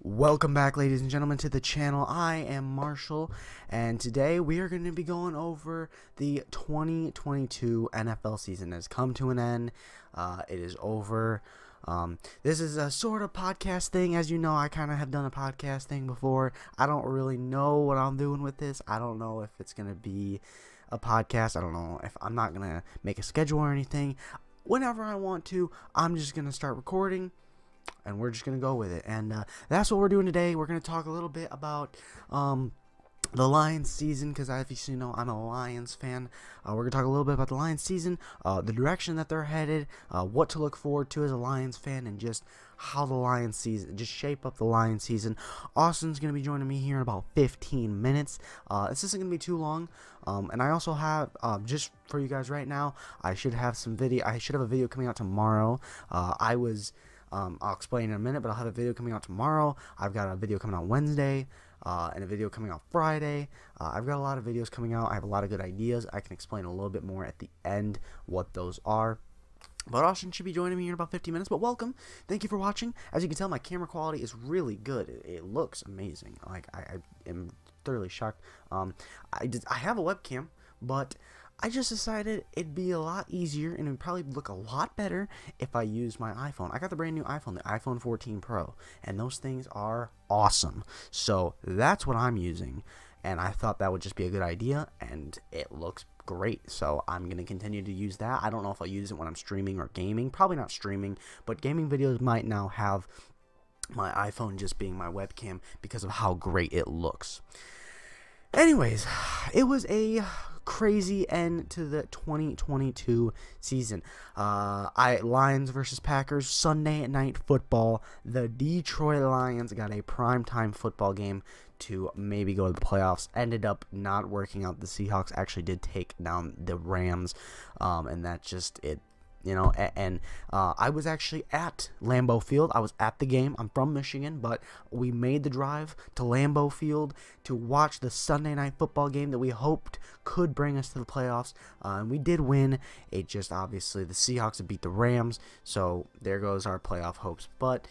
Welcome back, ladies and gentlemen, to the channel. I am Marshall, and today we are going to be going over the 2022 NFL season. It has come to an end. It is over. This is a sort of podcast thing. As you know, I kind of have done a podcast thing before. I don't really know what I'm doing with this. I don't know if it's going to be a podcast. I don't know if I'm not going to make a schedule or anything. Whenever I want to, I'm just going to start recording. And we're just going to go with it. And that's what we're doing today. We're going to talk a little bit about the Lions season, because as you know, I'm a Lions fan. We're going to talk a little bit about the Lions season, the direction that they're headed, what to look forward to as a Lions fan, and just how the Lions season, just shape up the Lions season. Austin's going to be joining me here in about 15 minutes. This isn't going to be too long. And I also have, just for you guys right now, I should have a video coming out tomorrow. I'll explain in a minute, but I'll have a video coming out tomorrow. I've got a video coming out Wednesday, and a video coming out Friday. I've got a lot of videos coming out. I have a lot of good ideas. I can explain a little bit more at the end what those are. But Austin should be joining me in about 15 minutes. But welcome. Thank you for watching. As you can tell, my camera quality is really good. It looks amazing. Like, I am thoroughly shocked. I have a webcam, but I just decided it'd be a lot easier and it would probably look a lot better if I used my iPhone. I got the brand new iPhone, the iPhone 14 Pro, and those things are awesome. So that's what I'm using, and I thought that would just be a good idea, and it looks great. So I'm going to continue to use that. I don't know if I'll use it when I'm streaming or gaming. Probably not streaming, but gaming videos might now have my iPhone just being my webcam because of how great it looks. Anyways, it was a crazy end to the 2022 season. Lions versus Packers, Sunday night football. The Detroit Lions got a primetime football game to maybe go to the playoffs. Ended up not working out. The Seahawks actually did take down the Rams, and that just it. You know, and I was actually at Lambeau Field. I was at the game. I'm from Michigan, but we made the drive to Lambeau Field to watch the Sunday night football game that we hoped could bring us to the playoffs. And we did win. It just, obviously, the Seahawks have beat the Rams, so there goes our playoff hopes. But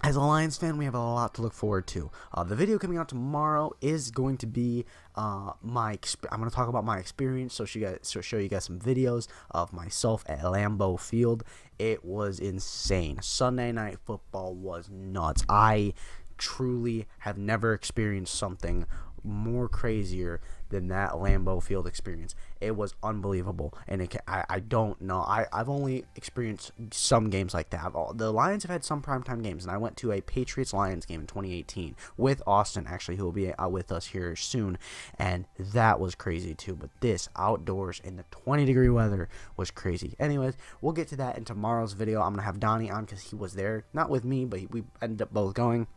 as a Lions fan, we have a lot to look forward to. The video coming out tomorrow is going to be I'm going to talk about my experience, so show you guys some videos of myself at Lambeau Field. It was insane. Sunday night football was nuts. I truly have never experienced something more crazier than that Lambeau Field experience. It was unbelievable, and I don't know. I've only experienced some games like that. The Lions have had some primetime games, and I went to a Patriots-Lions game in 2018 with Austin, actually, who will be with us here soon, and that was crazy too. But this outdoors in the 20-degree weather was crazy. Anyways, we'll get to that in tomorrow's video. I'm gonna have Donnie on because he was there, not with me, but we ended up both going,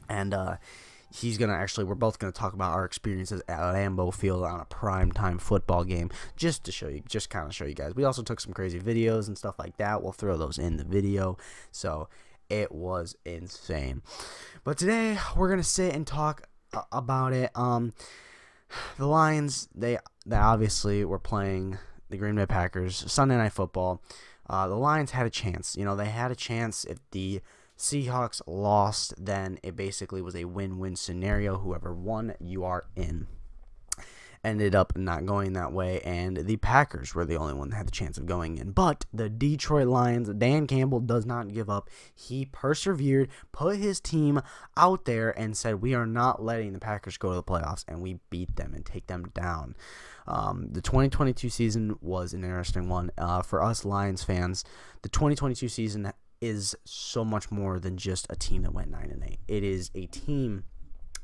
and he's gonna we're both gonna talk about our experiences at Lambeau Field on a primetime football game, just to kind of show you guys. We also took some crazy videos and stuff like that. We'll throw those in the video. So it was insane. But today we're gonna sit and talk about it. The Lions, they obviously were playing the Green Bay Packers Sunday Night Football. The Lions had a chance. You know, they had a chance if the Seahawks lost, then it basically was a win-win scenario. Whoever won, you are in. Ended up not going that way, and the Packers were the only one that had the chance of going in. But the Detroit Lions, Dan Campbell does not give up. He persevered, put his team out there, and said, we are not letting the Packers go to the playoffs, and we beat them and take them down. The 2022 season was an interesting one. For us Lions fans, the 2022 season is so much more than just a team that went 9-8. It is a team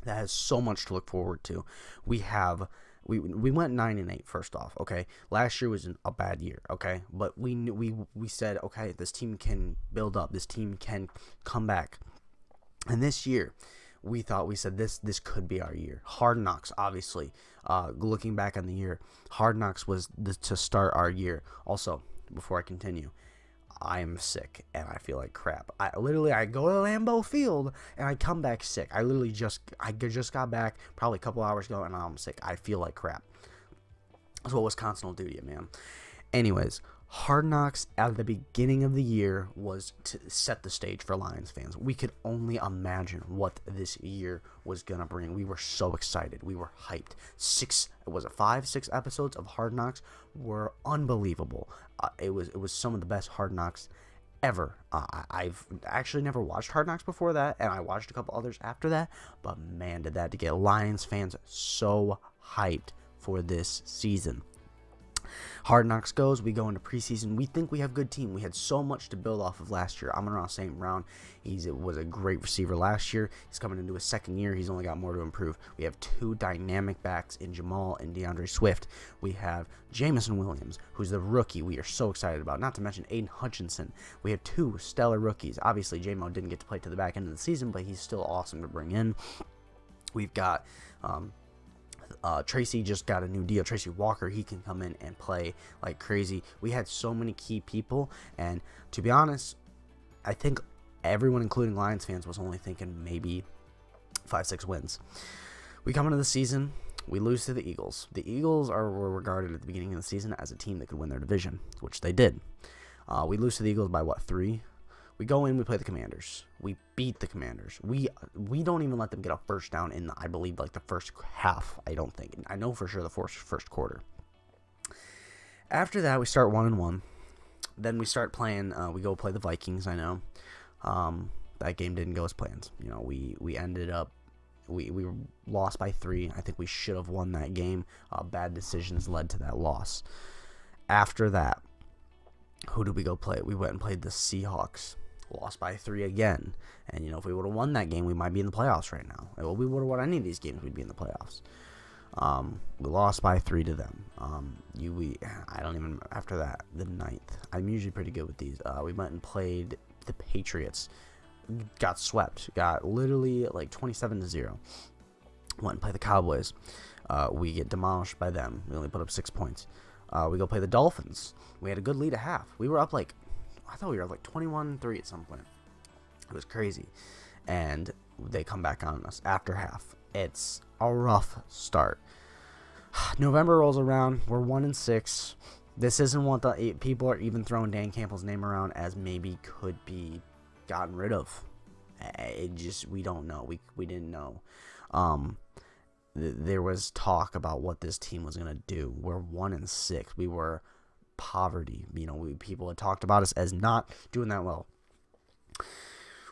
that has so much to look forward to. We went 9-8 first off, okay? Last year was a bad year, okay? But we said, okay, this team can build up. This team can come back. And this year, we said this could be our year. Hard Knocks, obviously. Looking back on the year, Hard Knocks was to start our year. Also, before I continue, I am sick and I feel like crap. I go to Lambeau Field and I come back sick. I just got back probably a couple hours ago and I'm sick. I feel like crap. That's what Wisconsin will do to you, man. Anyways, Hard Knocks at the beginning of the year was to set the stage for Lions fans. We could only imagine what this year was going to bring. We were so excited. We were hyped. 5, 6 episodes of Hard Knocks were unbelievable. It was some of the best Hard Knocks ever. I've actually never watched Hard Knocks before that, and I watched a couple others after that, but man, did that to get Lions fans so hyped for this season. Hard Knocks goes, we go into preseason. We think we have a good team. We had so much to build off of last year. Amon-Ra St. Brown, was a great receiver last year. He's coming into his second year. He's only got more to improve. We have 2 dynamic backs in Jamal and DeAndre Swift. We have Jameson Williams, who's the rookie we are so excited about. Not to mention Aiden Hutchinson. We have 2 stellar rookies. Obviously, J-Mo didn't get to play to the back end of the season, but he's still awesome to bring in. We've got Tracy just got a new deal. Tracy Walker, he can come in and play like crazy. We had so many key people, and to be honest, I think everyone, including Lions fans, was only thinking maybe 5-6 wins. We come into the season, we lose to the Eagles. The Eagles were regarded at the beginning of the season as a team that could win their division, which they did. We lose to the Eagles by what, 3? We go in, we play the Commanders. We beat the Commanders. We don't even let them get a first down in, I believe, like the first half, I don't think. I know for sure the first quarter. After that, we start 1-1. Then we start playing, we go play the Vikings, I know. That game didn't go as planned. You know, we ended up, we lost by 3. I think we should have won that game. Bad decisions led to that loss. After that, who did we go play? We went and played the Seahawks. Lost by 3 again. And, you know, if we would have won that game, we might be in the playoffs right now. Well, we would have won any of these games, we'd be in the playoffs. We lost by 3 to them. I don't even, after that, the 9th. I'm usually pretty good with these. We went and played the Patriots. Got swept. Got literally like 27-0. Went and played the Cowboys. We get demolished by them. We only put up 6 points. We go play the Dolphins. We had a good lead at half. We were up like, I thought we were up like 21-3 at some point. It was crazy. And they come back on us after half. It's a rough start. November rolls around. We're 1-6. This isn't what the people are even throwing Dan Campbell's name around as maybe could be gotten rid of. We don't know. We didn't know. There was talk about what this team was going to do. We're 1-6. We were poverty. You know, people had talked about us as not doing that well.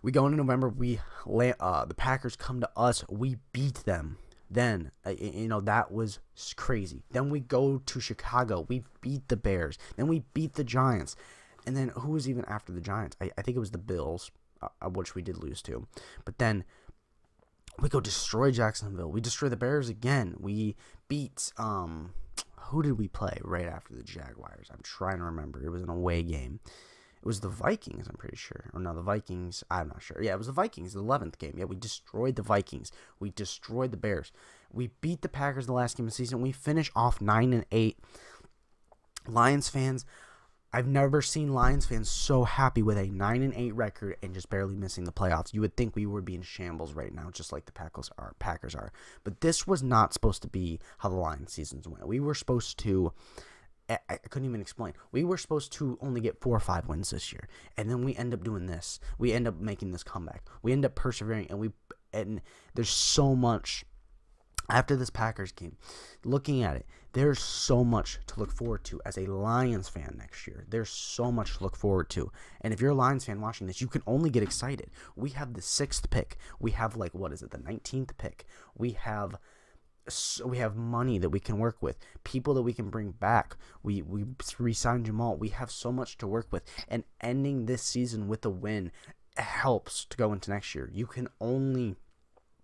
We go into November. The Packers come to us. We beat them. Then, you know, that was crazy. Then we go to Chicago. We beat the Bears. Then we beat the Giants. And then who was even after the Giants? I think it was the Bills, which we did lose to. But then we go destroy Jacksonville. We destroy the Bears again. We beat, who did we play right after the Jaguars? I'm trying to remember. It was an away game. It was the Vikings, I'm pretty sure. Or no, the Vikings, I'm not sure. Yeah, it was the Vikings, the 11th game. Yeah, we destroyed the Vikings. We destroyed the Bears. We beat the Packers the last game of the season. We finish off 9-8. Lions fans, I've never seen Lions fans so happy with a 9-8 record and just barely missing the playoffs. You would think we would be in shambles right now, just like the Packers are. But this was not supposed to be how the Lions seasons went. We were supposed to, I couldn't even explain. We were supposed to only get 4 or 5 wins this year, and then we end up doing this. We end up making this comeback. We end up persevering, and there's so much. After this Packers game, looking at it, there's so much to look forward to as a Lions fan next year. There's so much to look forward to. And if you're a Lions fan watching this, you can only get excited. We have the 6th pick. We have, like, what is it, the 19th pick. We have money that we can work with, people that we can bring back. We re-signed Jamal. We have so much to work with. And ending this season with a win helps to go into next year. You can only,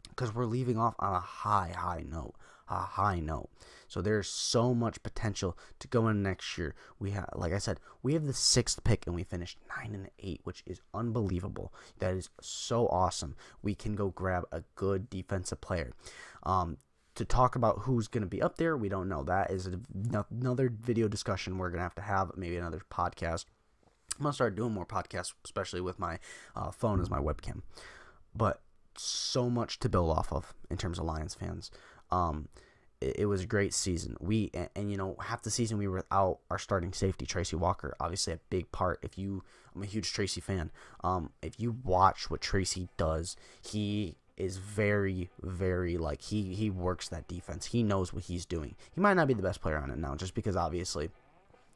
because we're leaving off on a high note. So there's so much potential to go in next year. We have, like I said, we have the 6th pick and we finished 9-8, which is unbelievable. That is so awesome. We can go grab a good defensive player. To talk about who's going to be up there, we don't know. That is another video discussion we're going to have, maybe another podcast. I'm going to start doing more podcasts, especially with my phone as my webcam. But so much to build off of in terms of Lions fans. it was a great season. And you know, half the season we were without our starting safety, Tracy Walker. Obviously a big part. I'm a huge Tracy fan. If you watch what Tracy does, he is very, very, like, he works that defense. He knows what he's doing. He might not be the best player on it now, just because obviously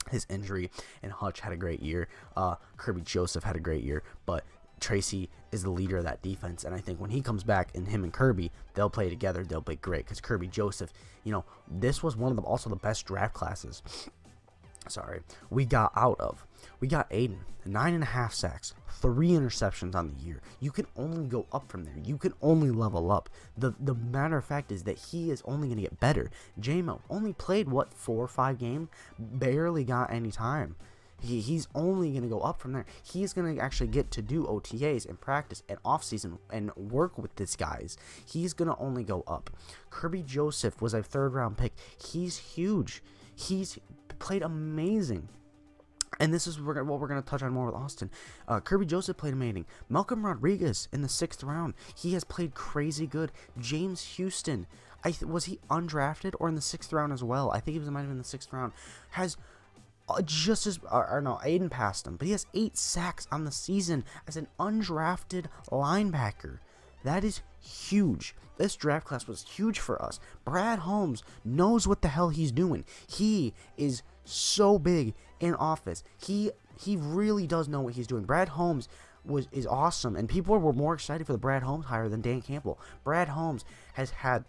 his injury, and Hutch had a great year. Kirby Joseph had a great year, but Tracy is the leader of that defense, and I think when he comes back, and him and Kirby, they'll play together. They'll play great, because Kirby Joseph, you know, this was one of also the best draft classes. We got out of. We got Aiden, 9.5 sacks, 3 interceptions on the year. You can only go up from there. You can only level up. The matter of fact is that he is only going to get better. J-Mo only played, what, 4 or 5 games? Barely got any time. He's only going to go up from there. He's going to actually get to do OTAs and practice and offseason and work with these guys. He's going to only go up. Kirby Joseph was a 3rd-round pick. He's huge. He's played amazing. And this is what we're going to touch on more with Austin. Kirby Joseph played amazing. Malcolm Rodriguez in the 6th round. He has played crazy good. James Houston. Was he undrafted or in the 6th round as well? I think he might have been in the 6th round. Has just as... or no, Aiden passed him. But he has 8 sacks on the season as an undrafted linebacker. That is huge. This draft class was huge for us. Brad Holmes knows what the hell he's doing. He is so big in office. He really does know what he's doing. Brad Holmes is awesome, and people were more excited for the Brad Holmes hire than Dan Campbell. Brad Holmes has had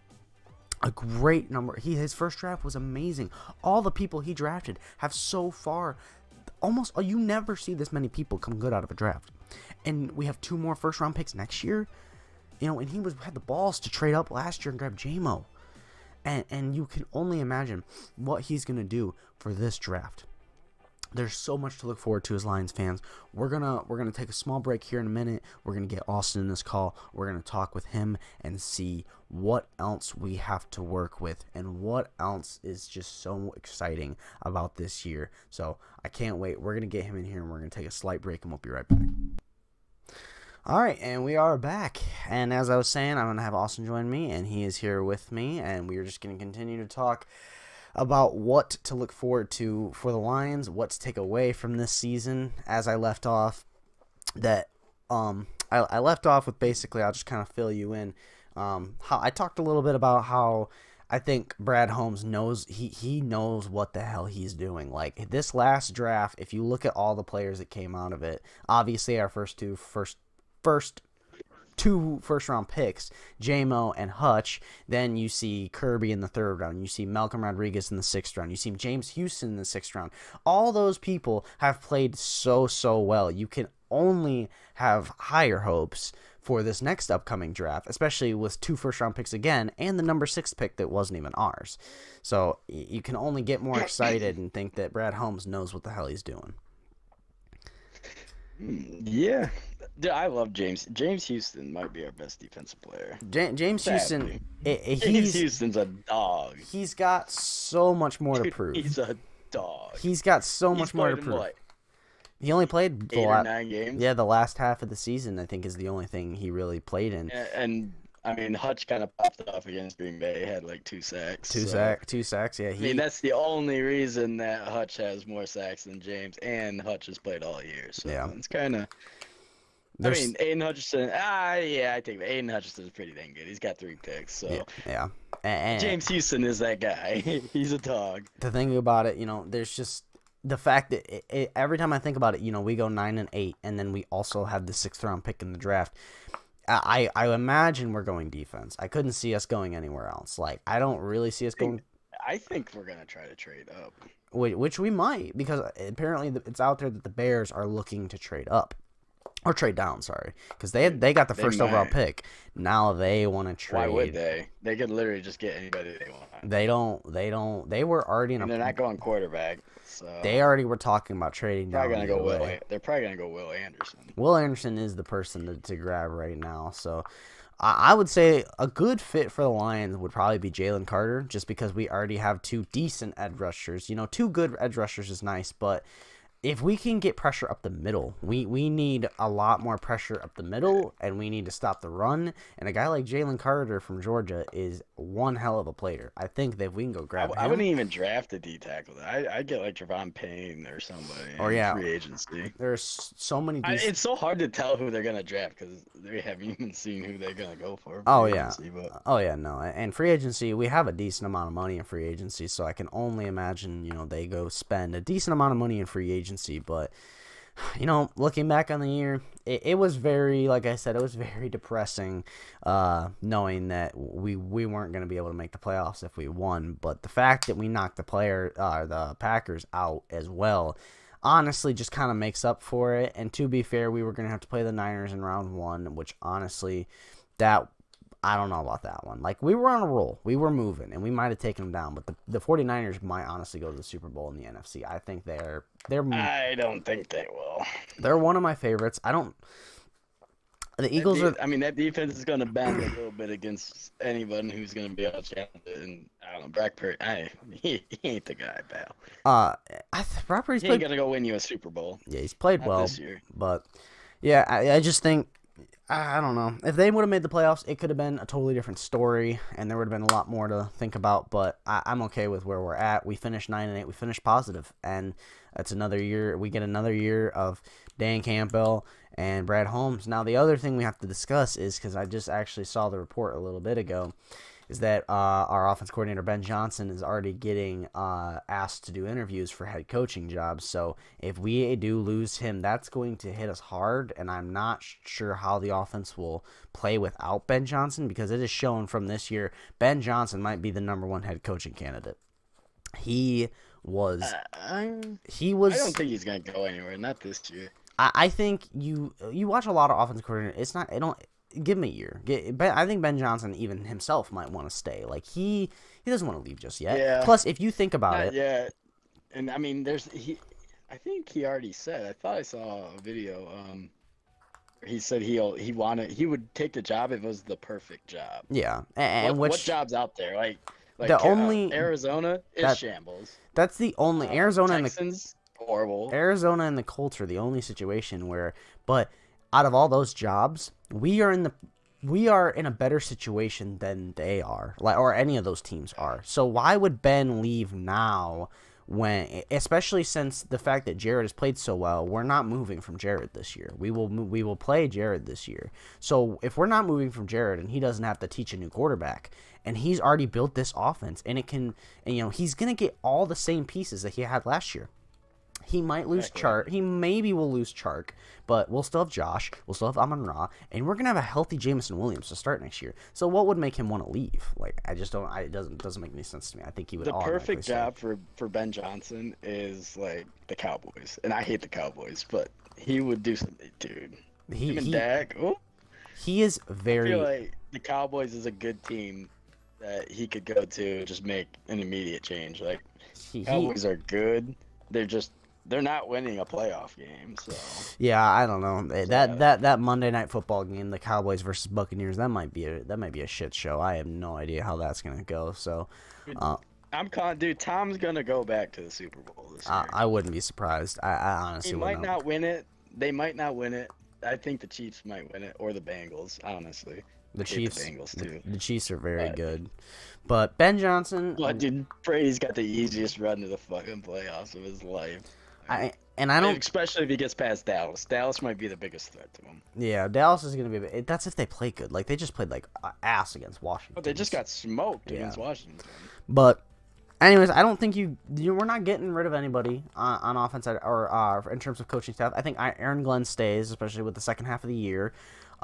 a great number. His first draft was amazing. All the people he drafted have so far, almost, you never see this many people come good out of a draft. And we have 2 more first-round picks next year. You know, and he had the balls to trade up last year and grab J-Mo. And you can only imagine what he's going to do for this draft. There's so much to look forward to as Lions fans. We're gonna take a small break here in a minute. We're gonna get Austin in this call. We're gonna talk with him and see what else we have to work with and what else is just so exciting about this year. So I can't wait. We're gonna get him in here and we're gonna take a slight break and we'll be right back. Alright, and we are back, and as I was saying, I'm going to have Austin join me, and he is here with me, and we are just going to continue to talk about what to look forward to for the Lions, what to take away from this season. As I left off, I left off with basically, I'll just kind of fill you in, how I talked a little bit about how I think Brad Holmes knows, he knows what the hell he's doing. Like, this last draft, if you look at all the players that came out of it, obviously our first two first-round picks, J-Mo and Hutch. Then you see Kirby in the 3rd round. You see Malcolm Rodriguez in the 6th round. You see James Houston in the 6th round. All those people have played so well. You can only have higher hopes for this next upcoming draft, especially with 2 first-round picks again and the number 6 pick that wasn't even ours. So you can only get more excited and think that Brad Holmes knows what the hell he's doing. Yeah. Dude, I love James. James Houston might be our best defensive player. James Houston, James Houston's a dog. He's got so much more to prove. He's a dog. He's got so much more to prove. He only played 8 or 9 games. Yeah, the last half of the season, I think, is the only thing he really played in. And I mean, Hutch kind of popped off against Green Bay. He had like 2 sacks. Two sacks. Yeah. I mean, that's the only reason that Hutch has more sacks than James, and Hutch has played all year. So yeah, it's kind of. I mean, Aiden Hutchinson. Yeah, I think Aiden Hutchinson is pretty dang good. He's got 3 picks. So yeah. And James Houston is that guy. He's a dog. The thing about it, you know, there's just the fact that every time I think about it, you know, we go 9-8, and then we also have the 6th round pick in the draft. I imagine we're going defense. I couldn't see us going anywhere else. Like, I don't really see us going. I think we're gonna try to trade up. Which we might, because apparently it's out there that the Bears are looking to trade up. Or trade down, sorry, because they got the first overall pick. Now they want to trade. Why would they? They could literally just get anybody they want. They don't. They were already in. And they're not going quarterback. So they already were talking about trading down. They're probably gonna go Will Anderson. Will Anderson is the person to grab right now. So I would say a good fit for the Lions would probably be Jalen Carter, just because we already have 2 decent edge rushers. You know, 2 good edge rushers is nice, but if we can get pressure up the middle, we need a lot more pressure up the middle, and we need to stop the run. And a guy like Jalen Carter from Georgia is one hell of a player. I think that if we can go grab him. I wouldn't even draft a D tackle. I'd get like Javon Payne or somebody. Or yeah, free agency. There's so many. It's so hard to tell who they're gonna draft because they haven't even seen who they're gonna go for. Oh yeah. Oh yeah, no. And free agency, we have a decent amount of money in free agency, so I can only imagine they go spend a decent amount of money in free agency. But looking back on the year, it was very, like I said, it was very depressing knowing that we weren't going to be able to make the playoffs if we won. But the fact that we knocked the Packers out as well honestly just kind of makes up for it. And to be fair, we were going to have to play the Niners in round 1, which honestly, I don't know about that one. Like, we were on a roll. We were moving, and we might have taken them down. But the 49ers might honestly go to the Super Bowl in the NFC. I think they're. I don't think they will. They're one of my favorites. The Eagles are. I mean, that defense is going to bend a little bit against anyone who's going to be able to challenge it. And I don't know, Brock Purdy. He ain't the guy, pal. Brock Purdy's ain't going to go win you a Super Bowl. Yeah, he's played well this year. But yeah, I just think. I don't know. If they would have made the playoffs, it could have been a totally different story, and there would have been a lot more to think about. But I'm okay with where we're at. We finished 9-8. We finished positive, and that's another year. We get another year of Dan Campbell and Brad Holmes. Now, the other thing we have to discuss is, because I just actually saw the report a little bit ago, is that our offense coordinator, Ben Johnson, is already getting asked to do interviews for head coaching jobs. So if we do lose him, that's going to hit us hard, and I'm not sure how the offense will play without Ben Johnson, because it is shown from this year Ben Johnson might be the #1 head coaching candidate. He was. I don't think he's going to go anywhere, not this year. I think you watch a lot of offensive coordinators. It's not. Give him a year. I think Ben Johnson even himself might want to stay. Like, he doesn't want to leave just yet. Yeah. Plus, if you think about it. Yeah. And I mean, I think he already said. I thought I saw a video. He said he would take the job if it was the perfect job. Yeah. And what jobs out there? Like the only Arizona is shambles. That's the only Arizona Texans, horrible. Arizona and the Colts are the only situation where, but out of all those jobs, we are in a better situation than they are, or any of those teams are. So why would Ben leave now, especially since the fact that Jared has played so well? We're not moving from Jared this year. We will play Jared this year. So if we're not moving from Jared, and he doesn't have to teach a new quarterback, and he's already built this offense, and he's gonna get all the same pieces that he had last year. He might lose Chark. He maybe will lose Chark, but we'll still have Josh. We'll still have Amon-Ra, and we're gonna have a healthy Jameson Williams to start next year. So what would make him want to leave? Like, I just don't. It doesn't make any sense to me. I think he would. The perfect job for Ben Johnson is like the Cowboys, and I hate the Cowboys, but he would do something, dude. Him and Dak. Oh, he is very. I feel like the Cowboys is a good team that he could go to, just make an immediate change. Like, Cowboys are good. They're not winning a playoff game, so. Yeah, I don't know. That Monday Night Football game, the Cowboys versus Buccaneers, that might be a shit show. I have no idea how that's gonna go. So, Tom's gonna go back to the Super Bowl this year. I wouldn't be surprised. I honestly wouldn't. He might not win it. They might not win it. I think the Chiefs might win it, or the Bengals. Honestly, the Chiefs. The Bengals too. The Chiefs are very good, but Ben Johnson. But dude, Brady's got the easiest run to the fucking playoffs of his life. I don't, especially if he gets past Dallas. Dallas might be the biggest threat to him. Yeah, Dallas is gonna be. That's if they play good. Like, they just played like ass against Washington. But they just got smoked against Washington. But, anyways, I don't think we're not getting rid of anybody on offense or in terms of coaching staff. I think Aaron Glenn stays, especially with the second half of the year.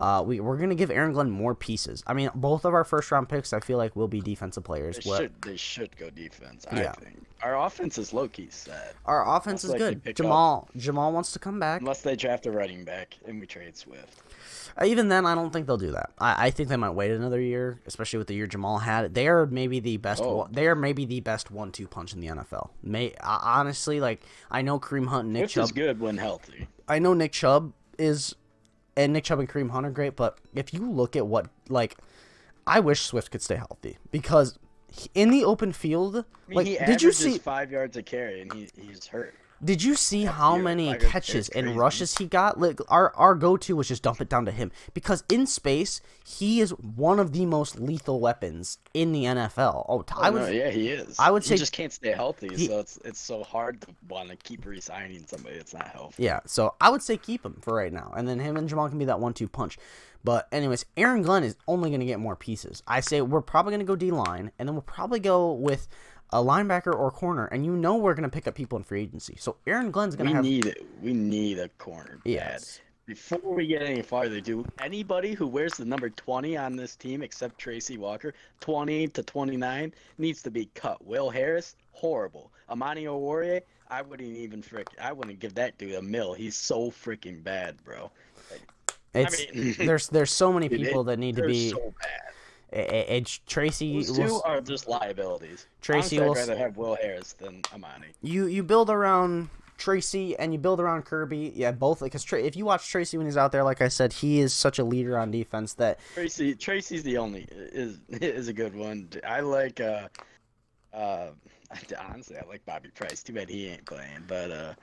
We're going to give Aaron Glenn more pieces. I mean, both of our first-round picks, I feel like, will be defensive players. They should go defense, I think. Our offense is low-key set. Our offense is good. Jamal wants to come back. Unless they draft a running back and we trade Swift. Even then, I don't think they'll do that. I think they might wait another year, especially with the year Jamal had. They are maybe the best. They are maybe the best 1-2 punch in the NFL. Honestly, like, I know Kareem Hunt and Nick Chubb. Which is good when healthy. I know Nick Chubb is. And Nick Chubb and Kareem Hunt are great, but if you look at I wish Swift could stay healthy, because in the open field, he did you see 5 yards a carry and he's hurt. Did you see how many catches and rushes he got? Like, our go-to was just dump it down to him because in space he is one of the most lethal weapons in the NFL. Yeah, he is. I would say he just can't stay healthy, so it's so hard to want to keep re-signing somebody that's not healthy. Yeah, so I would say keep him for right now, and then him and Jamal can be that 1-2 punch. But anyways, Aaron Glenn is only going to get more pieces. I say we're probably going to go D-line, and then we'll probably go with a linebacker or corner, and we're going to pick up people in free agency. So Aaron Glenn's going to have... We need a corner bad. Yes. Before we get any farther, anybody who wears the number 20 on this team, except Tracy Walker, 20 to 29, needs to be cut. Will Harris, horrible. Amani Oruwariye, I wouldn't give that dude a mill. He's so freaking bad, bro. There's so many people that need to be... so bad. Tracy. Those two are just liabilities. Tracy I'd rather have Will Harris than Amani. You build around Tracy and you build around Kirby. Yeah, both. Because if you watch Tracy when he's out there, like I said, he is such a leader on defense that Tracy's the only is a good one. I like honestly, I like Bobby Price. Too bad he ain't playing, but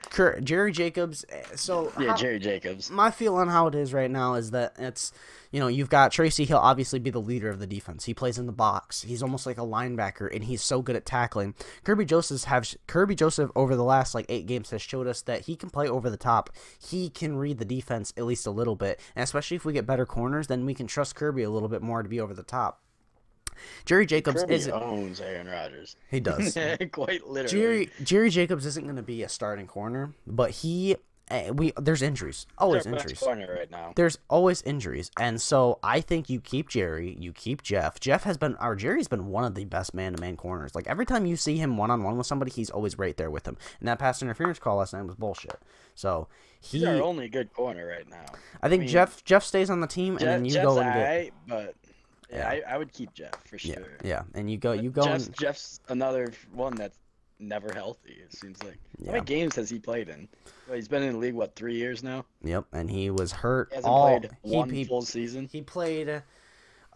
Jerry Jacobs. So yeah, Jerry Jacobs. My feel on how it is right now is that it's, you've got Tracy. He'll obviously be the leader of the defense. He plays in the box. He's almost like a linebacker, and he's so good at tackling. Kirby Joseph over the last 8 games has showed us that he can play over the top. He can read the defense at least a little bit, and especially if we get better corners, then we can trust Kirby a little bit more to be over the top. Jerry Jacobs owns Aaron Rodgers. He does. Quite literally. Jerry Jacobs isn't going to be a starting corner, but there's injuries. Always injuries. Corner right now. There's always injuries. And so I think you keep Jerry, you keep Jeff. Jerry's been one of the best man-to-man corners. Like every time you see him one-on-one with somebody, he's always right there with him. And that pass interference call last night was bullshit. So he's our only good corner right now. I think Jeff stays on the team, and then you Jeff's go and get. But yeah, I would keep Jeff for sure. Yeah, and you go. Jeff's another one that's never healthy. It seems like. Yeah. How many games has he played in? Well, he's been in the league 3 years now. Yep, and he was hurt. He hasn't played one full season. He played.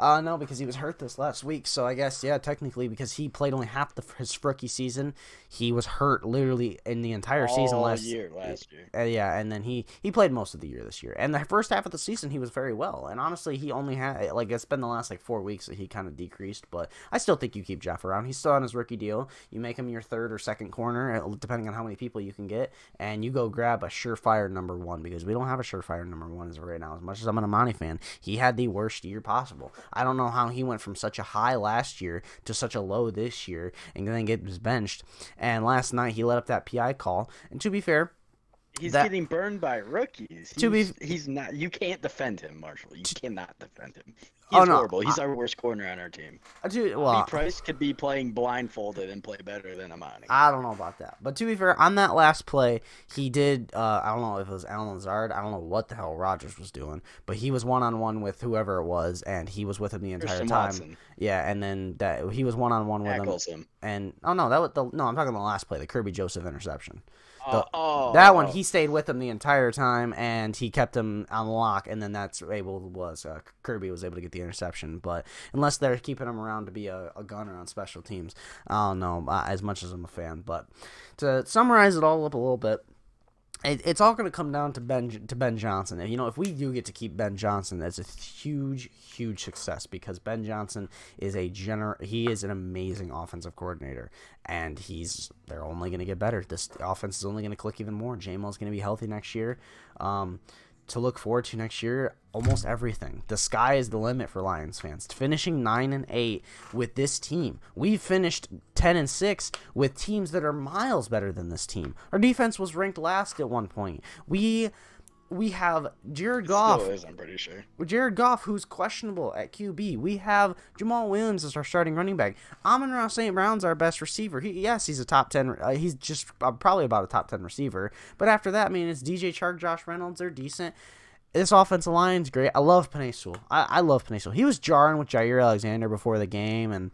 No, because he was hurt this last week. So I guess, yeah, technically, because he played only half his rookie season, he was hurt literally in the entire season last year. Yeah, and then he played most of the year this year. And the first half of the season, he was very well. And honestly, he only had, it's been the last 4 weeks that he kind of decreased. But I still think you keep Jeff around. He's still on his rookie deal. You make him your third or second corner, depending on how many people you can get. And you go grab a surefire number 1, because we don't have a surefire number 1 as of right now. As much as I'm an Amani fan, he had the worst year possible. I don't know how he went from such a high last year to such a low this year and then gets benched. And last night he let up that PI call. And to be fair, he's getting burned by rookies. He's not. You can't defend him, Marshall. You cannot defend him. He's horrible. He's our worst corner on our team. Dude, Price could be playing blindfolded and play better than Amani. I don't know about that. But to be fair, on that last play, he did, I don't know if it was Alan Lazard. I don't know what the hell Rodgers was doing. But he was one-on-one with whoever it was, and he was with him the entire time. Watson. Yeah, and then he was one-on-one with him. And, I'm talking the last play, the Kirby Joseph interception. That one, he stayed with him the entire time, and he kept him on lock, and then Kirby was able to get the interception. But unless they're keeping him around to be a gunner on special teams, I don't know, as much as I'm a fan. But to summarize it all up a little bit, it's all going to come down to Ben Johnson. And, if we do get to keep Ben Johnson, that's a huge, huge success, because Ben Johnson is he is an amazing offensive coordinator, and they're only going to get better. This offense is only going to click even more. J-Mo's going to be healthy next year. To look forward to next year, almost everything. The sky is the limit for Lions fans. Finishing 9-8 with this team. We've finished 10-6 with teams that are miles better than this team. Our defense was ranked last at one point. We have Jared Goff. Still is, I'm pretty sure. Jared Goff, who's questionable at QB. We have Jamal Williams as our starting running back. Amon-Ra St. Brown's our best receiver. He's a top 10. He's just probably about a top 10 receiver. But after that, it's DJ Chark, Josh Reynolds. They're decent. This offensive line's great. I love Penei Sewell. I love Penei Sewell. He was jarring with Jair Alexander before the game, and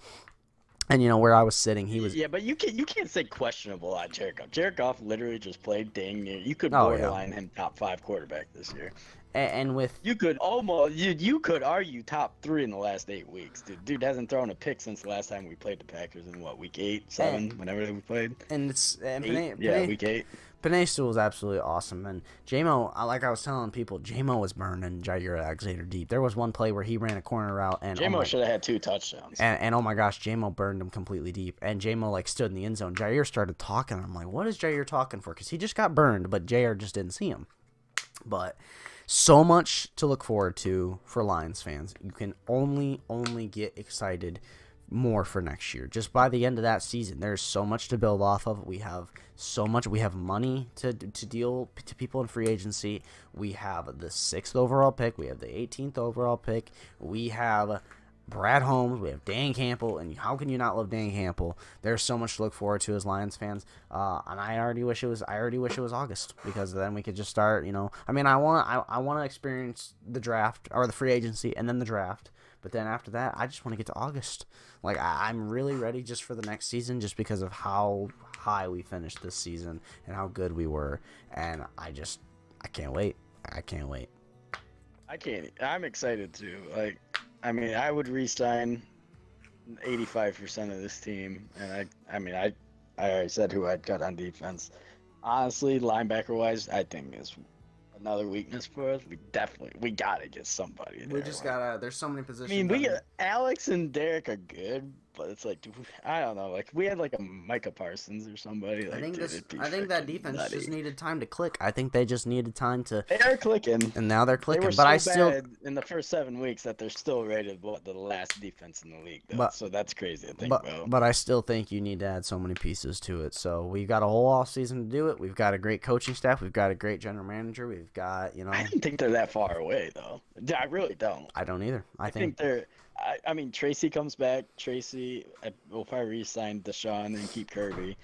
where I was sitting, he was. Yeah, but you can't say questionable on Jared Goff. Jared Goff literally just played dang near. You could borderline him top 5 quarterback this year. And with you could argue top 3 in the last 8 weeks. Dude hasn't thrown a pick since the last time we played the Packers in week 8, 7, whenever we played. And it's week 8. Penei Sewell was absolutely awesome. And J-Mo, like I was telling people, J-Mo was burning Jair Alexander deep. There was one play where he ran a corner route, and J-Mo should have had 2 touchdowns. And oh my gosh, J-Mo burned him completely deep. And J-Mo like stood in the end zone. Jair started talking. I'm like, what is Jair talking for? Because he just got burned, but Jair just didn't see him. But so much to look forward to for Lions fans. You can only get excited more for next year. Just by the end of that season, there's so much to build off of. We have so much. We have money to deal to people in free agency. We have the 6th overall pick. We have the 18th overall pick. We have Brad Holmes. We have Dan Campbell. And how can you not love Dan Campbell? There's so much to look forward to as Lions fans. And I already wish it was August, because then we could just start. I mean, I want to experience the draft or the free agency and then the draft. But then after that, I just want to get to August. Like, I'm really ready just for the next season, just because of how high we finished this season and how good we were. And I can't wait. I can't wait. I'm excited too. Like, I mean, I would re-sign 85% of this team. And I already said who I'd cut on defense. Honestly, linebacker-wise, I think is another weakness for us. We gotta get somebody. We just gotta. There's so many positions. I mean, Alex and Derek are good, but it's like, I don't know. Like, we had like a Micah Parsons or somebody. Like, I think that defense just needed time to click. I think they just needed time to. They are clicking, and now they're clicking. They were but I so still bad in the first 7 weeks that they're still rated the last defense in the league. So that's crazy to think about. But I still think you need to add so many pieces to it. So we've got a whole off season to do it. We've got a great coaching staff. We've got a great general manager. We've got I don't think they're that far away though. I really don't. I don't either. I think they're. I mean, Tracy comes back. Tracy will probably re-sign Deshaun and keep Kirby.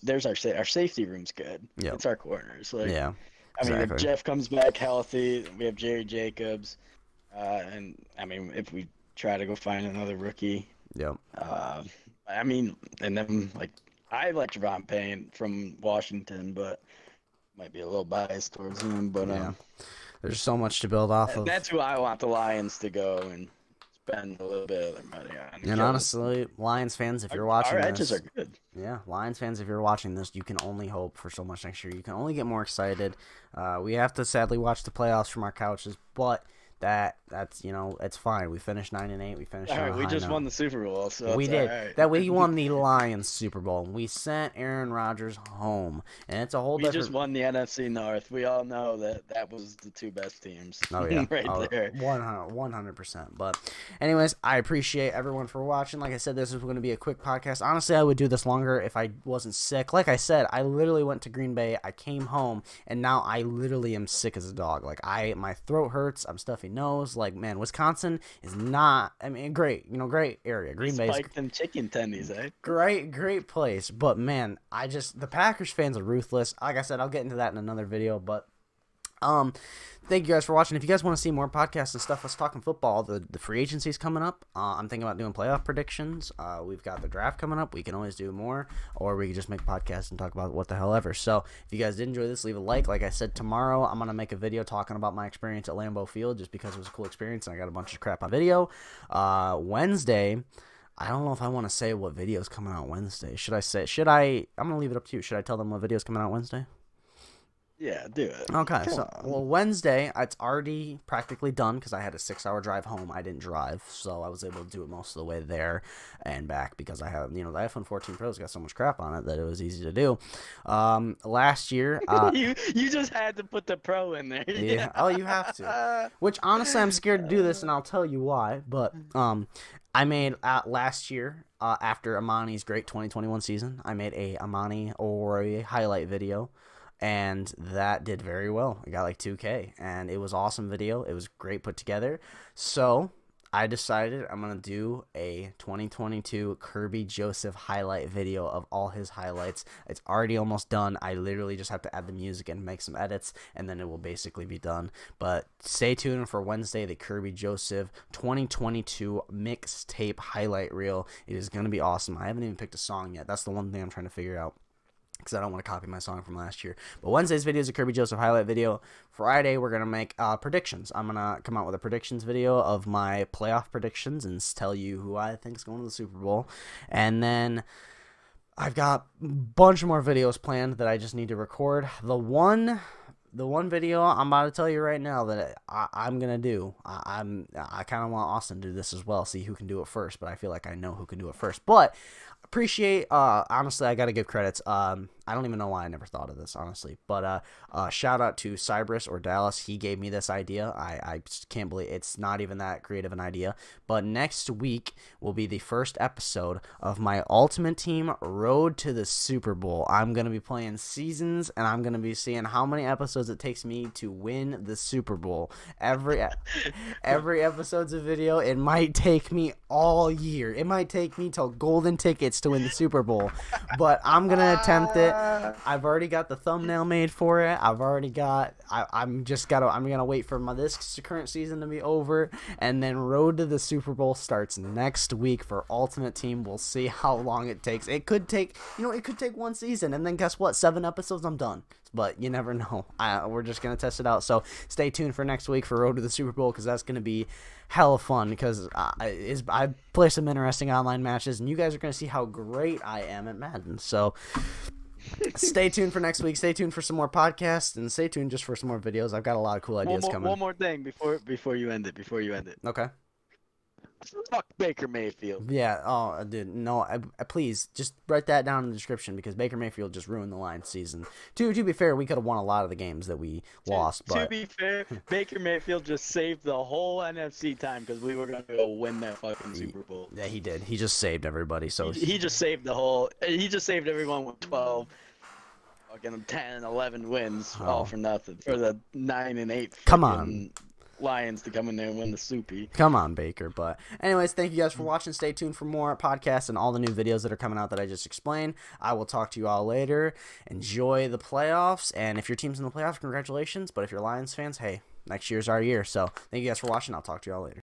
There's our safety room's good. Yep. It's our corners. Like, yeah. I mean, if Jeff comes back healthy, we have Jerry Jacobs, and I mean, if we try to go find another rookie. Yep. I mean, and then I like Javon Payne from Washington, but might be a little biased towards him. But yeah. There's so much to build off of. That's who I want the Lions to go and spend a little bit of their money on. And honestly, Lions fans, if you're watching our this, edges are good. Yeah, Lions fans, if you're watching this, you can only hope for so much next year. You can only get more excited. We have to sadly watch the playoffs from our couches, but that's it's fine. We finished 9-8. We finished. All right, we just won the Super Bowl, so we did. Right. That we won the Lions Super Bowl. We sent Aaron Rodgers home, and it's a whole. We just won the NFC North. We all know that was the 2 best teams. Oh yeah, right there. 100%. But anyways, I appreciate everyone for watching. Like I said, this is going to be a quick podcast. Honestly, I would do this longer if I wasn't sick. Like I said, I literally went to Green Bay. I came home, and now I literally am sick as a dog. Like my throat hurts. I'm stuffy nose. Like, man, Wisconsin is not. I mean, great area. Green Bay. Spiked them chicken tendies, eh? Great place. But man, the Packers fans are ruthless. Like I said, I'll get into that in another video. But thank you guys for watching. If you guys want to see more podcasts and stuff, let's talking football. The free agency's coming up. I'm thinking about doing playoff predictions. We've got the draft coming up. We can always do more, or we can just make a podcast and talk about what the hell ever. So if you guys did enjoy this, leave a like. Like I said, tomorrow I'm gonna make a video talking about my experience at Lambeau Field, just because it was a cool experience and I got a bunch of crap on video. Wednesday, I don't know if I want to say what video's coming out Wednesday. I'm gonna leave it up to you. Should I tell them what video's coming out Wednesday? Yeah, do it. Okay, Wednesday, it's already practically done because I had a 6-hour drive home. I didn't drive, so I was able to do it most of the way there and back because I have, the iPhone 14 Pro's got so much crap on it that it was easy to do. Last year, you just had to put the Pro in there. Yeah. Oh, you have to. Which honestly, I'm scared to do this, and I'll tell you why. But I made last year. After Amani's great 2021 season, I made a Amani or a highlight video. And that did very well. I got like 2K, and it was awesome video. It was great put together. So I decided I'm going to do a 2022 Kerby Joseph highlight video of all his highlights. It's already almost done. I literally just have to add the music and make some edits, and then it will basically be done. But stay tuned for Wednesday, the Kerby Joseph 2022 mixtape highlight reel. It is going to be awesome. I haven't even picked a song yet. That's the one thing I'm trying to figure out, because I don't want to copy my song from last year. But Wednesday's video is a Kerby Joseph highlight video. Friday, we're going to make predictions. I'm going to come out with a predictions video of my playoff predictions and tell you who I think is going to the Super Bowl. And then I've got a bunch more videos planned that I just need to record. The one video I'm about to tell you right now that I'm gonna do. I kind of want Austin to do this as well. See who can do it first. But I feel like I know who can do it first. But appreciate. Honestly, I gotta give credits. I don't even know why I never thought of this, honestly. But shout out to Cybris or Dallas. He gave me this idea. I just can't believe it's not even that creative an idea. But next week will be the first episode of my Ultimate Team Road to the Super Bowl. I'm gonna be playing seasons, and I'm gonna be seeing how many episodes it takes me to win the Super Bowl. Every episode's a video. It might take me all year. It might take me till golden tickets to win the Super Bowl. But I'm gonna attempt it. I've already got the thumbnail made for it. I've already got. I'm gonna wait for this current season to be over, and then Road to the Super Bowl starts next week for Ultimate Team. We'll see how long it takes. It could take, it could take one season, and then guess what? 7 episodes, I'm done. But you never know. We're just gonna test it out. So stay tuned for next week for Road to the Super Bowl, because that's gonna be hella fun. Because I play some interesting online matches, and you guys are gonna see how great I am at Madden. So stay tuned for next week. Stay tuned for some more podcasts, and stay tuned just for some more videos. I've got a lot of cool ideas coming. One more thing before you end it. Okay. Fuck Baker Mayfield. Yeah. Oh, dude. No. Please just write that down in the description, because Baker Mayfield just ruined the Lions season. To be fair, we could have won a lot of the games that we lost. But to be fair, Baker Mayfield just saved the whole NFC time, because we were gonna go win that fucking Super Bowl. Yeah, he did. He just saved everybody. So he just saved the whole. He just saved everyone with 12. Fucking 10 and 11 wins, all for nothing. For the 9 and 8. Come on. Lions to come in there and win the Soupy. Come on, Baker. But anyways, thank you guys for watching. Stay tuned for more podcasts and all the new videos that are coming out that I just explained. I will talk to you all later. Enjoy the playoffs. And if your team's in the playoffs, congratulations. But if you're Lions fans, hey, next year's our year. So thank you guys for watching. I'll talk to you all later.